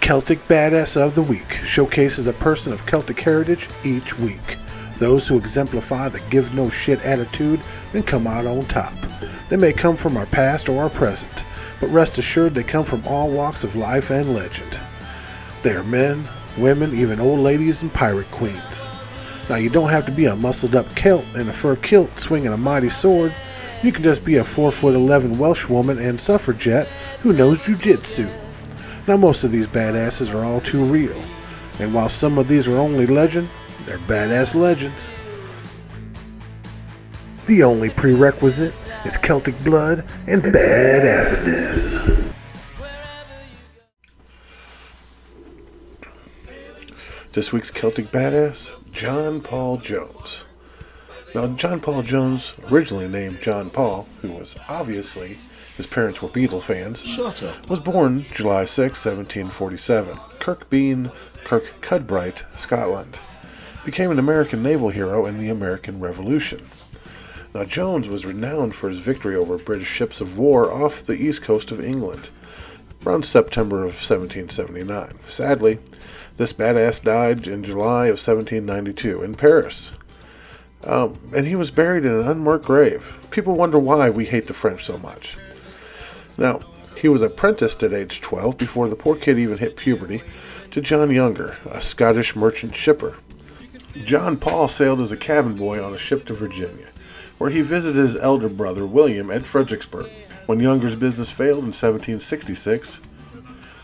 Celtic Badass of the Week showcases a person of Celtic heritage each week. Those who exemplify the give no shit attitude and come out on top. They may come from our past or our present, but rest assured they come from all walks of life and legend. They are men, women, even old ladies and pirate queens. Now you don't have to be a muscled up Celt in a fur kilt swinging a mighty sword. You can just be a 4'11" Welsh woman and suffragette who knows jujitsu. Now most of these badasses are all too real, and while some of these are only legend, they're badass legends. The only prerequisite is Celtic blood and badassedness. This week's Celtic badass, John Paul Jones. Now, John Paul Jones, originally named John Paul, who was obviously, his parents were Beatles fans, was born July 6, 1747, Kirkbean, Kirkcudbright, Scotland. Became an American naval hero in the American Revolution. Now, Jones was renowned for his victory over British ships of war off the east coast of England around September of 1779. Sadly, this badass died in July of 1792 in Paris. And he was buried in an unmarked grave. People wonder why we hate the French so much. Now, he was apprenticed at age 12 before the poor kid even hit puberty to John Younger, a Scottish merchant shipper. John Paul sailed as a cabin boy on a ship to Virginia, where he visited his elder brother William at Fredericksburg. When Younger's business failed in 1766,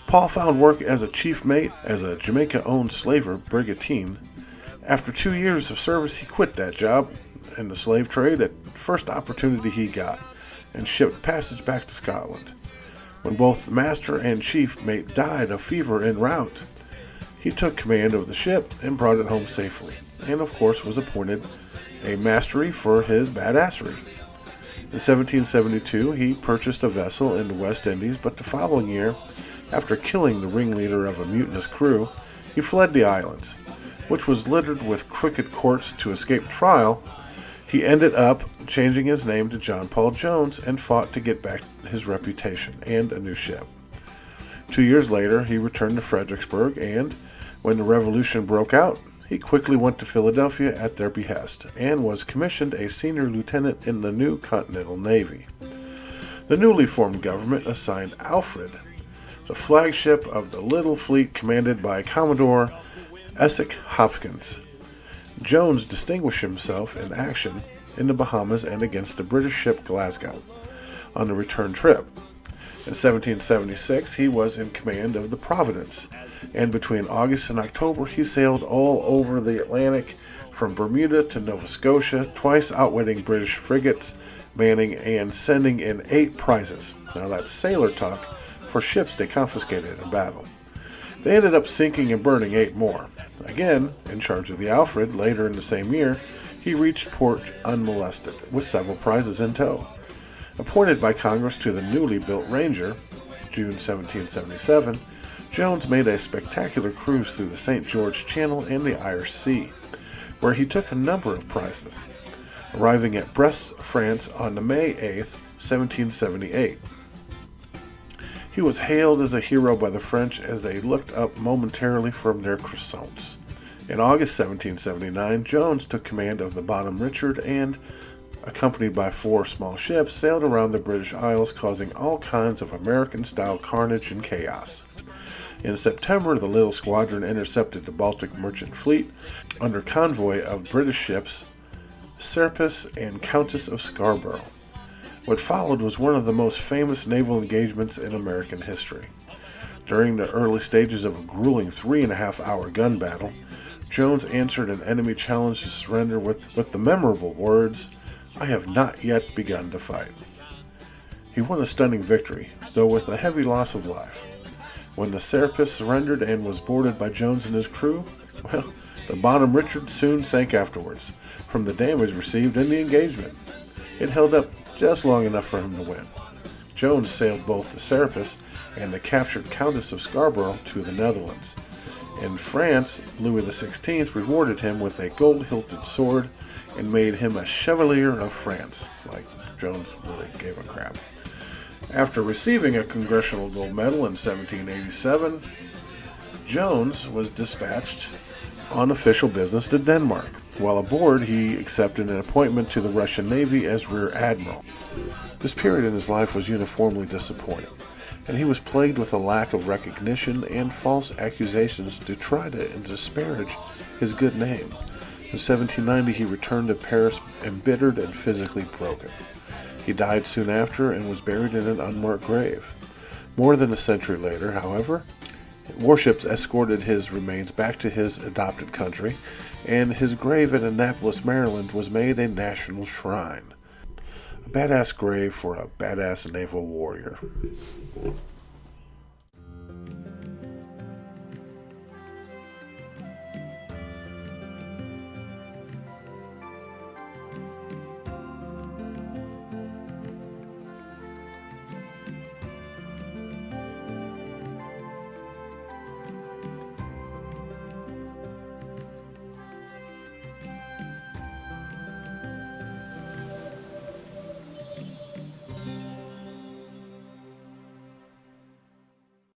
Paul found work as a chief mate as a Jamaica-owned slaver brigantine. After 2 years of service, he quit that job in the slave trade at the first opportunity he got and shipped passage back to Scotland. When both the master and chief mate died of fever en route, he took command of the ship and brought it home safely, and of course was appointed a mastery for his badassery. In 1772, he purchased a vessel in the West Indies, but the following year, after killing the ringleader of a mutinous crew, he fled the islands, which was littered with crooked courts to escape trial. He ended up changing his name to John Paul Jones and fought to get back his reputation and a new ship. 2 years later, he returned to Fredericksburg, and when the Revolution broke out, he quickly went to Philadelphia at their behest and was commissioned a senior lieutenant in the new Continental Navy. The newly formed government assigned Alfred, the flagship of the little fleet commanded by Commodore Essex Hopkins. Jones distinguished himself in action in the Bahamas and against the British ship Glasgow on the return trip. In 1776, he was in command of the Providence, and between August and October, he sailed all over the Atlantic from Bermuda to Nova Scotia, twice outwitting British frigates, manning and sending in 8 prizes. Now that's sailor talk for ships they confiscated in battle. They ended up sinking and burning 8 more. Again, in charge of the Alfred, later in the same year, he reached port unmolested, with several prizes in tow. Appointed by Congress to the newly built Ranger, June 1777, Jones made a spectacular cruise through the St. George Channel and the Irish Sea, where he took a number of prizes, arriving at Brest, France on May 8, 1778. He was hailed as a hero by the French as they looked up momentarily from their croissants. In August 1779, Jones took command of the Bonhomme Richard and, accompanied by 4 small ships, sailed around the British Isles, causing all kinds of American-style carnage and chaos. In September, the little squadron intercepted the Baltic merchant fleet under convoy of British ships Serapis and Countess of Scarborough. What followed was one of the most famous naval engagements in American history. During the early stages of a grueling 3.5-hour gun battle, Jones answered an enemy challenge to surrender with the memorable words, "I have not yet begun to fight." He won a stunning victory, though with a heavy loss of life. When the Serapis surrendered and was boarded by Jones and his crew, well, the Bonhomme Richard soon sank afterwards, from the damage received in the engagement. It held up just long enough for him to win. Jones sailed both the Serapis and the captured Countess of Scarborough to the Netherlands. In France, Louis XVI rewarded him with a gold-hilted sword and made him a Chevalier of France, like Jones really gave a crap. After receiving a Congressional Gold Medal in 1787, Jones was dispatched on official business to Denmark. While aboard, he accepted an appointment to the Russian Navy as Rear Admiral. This period in his life was uniformly disappointing, and he was plagued with a lack of recognition and false accusations to try to disparage his good name. In 1790, he returned to Paris embittered and physically broken. He died soon after and was buried in an unmarked grave. More than a century later, however, warships escorted his remains back to his adopted country, and his grave in Annapolis, Maryland was made a national shrine. A badass grave for a badass naval warrior.